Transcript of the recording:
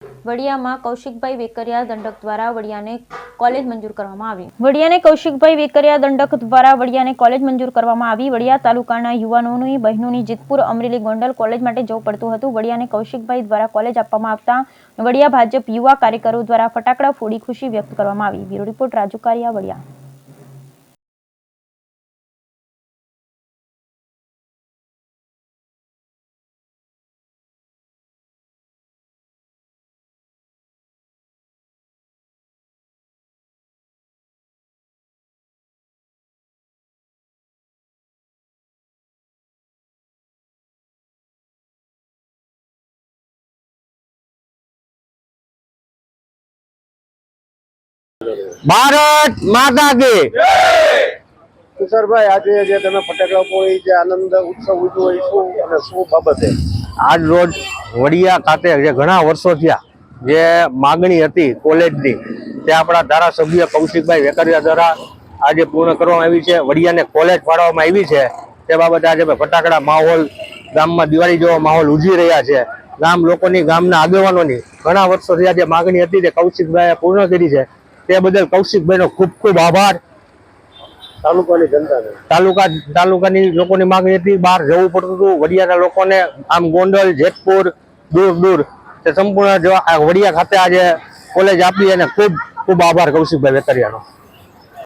વડિયામાં કૌશિકભાઈ વેકરિયા દંડક દ્વારા વડિયાને કોલેજ મંજૂર કરવામાં આવી. વડિયાને કૌશિકભાઈ વેકરિયા દંડક દ્વારા વડિયાને કોલેજ મંજૂર કરવામાં આવી. વડિયા તાલુકાના યુવાનોની બહેનોની જેતપુર અમરેલી ગોંડલ કોલેજ માટે જવું પડતું હતું. વડિયાને કૌશિકભાઈ દ્વારા કોલેજ આપવામાં આવતા વડિયા ભાજપ યુવા કાર્યકરો દ્વારા ફટાકડા ફોડી ખુશી વ્યક્ત કરવામાં આવી. Bureau report Raju Kariya, Vadia. ભારત માતા કી તુષારભાઈ, આજે જે તમે ફટાકડા ફોડી જે આનંદ ઉત્સવ ઉજવ્યો શું અને શું બાબતે? આજ રોજ વડિયા ખાતે જે ઘણા વર્ષો થયા જે માગણી હતી કોલેજની તે આપણા ધારાસભ્ય કૌશિકભાઈ વેકરિયા દ્વારા આજે પૂર્ણ કરવામાં આવી છે. વડિયાને કોલેજ ફાળવવામાં આવી છે. તે બાબતે આજે ફટાકડા માહોલ ગામમાં દિવાળી જેવો માહોલ ઉજવી રહ્યા છે. ગામ લોકોની, ગામના આગેવાનોની ઘણા વર્ષો થયા જે માગણી હતી તે કૌશિકભાઈએ પૂર્ણ કરી છે. તે બદલ કૌશિકભાઈનો ખૂબ ખૂબ આભાર. તાલુકાની જનતાને, તાલુકાની લોકોની માંગણી હતી, બહાર જવું પડતું હતું. વડિયાના લોકોને આમ ગોંડલ, જેતપુર, દૂર તે સંપૂર્ણ વડિયા ખાતે આજે કોલેજ આપી અને ખૂબ ખૂબ આભાર કૌશિકભાઈ વેકરિયાનો.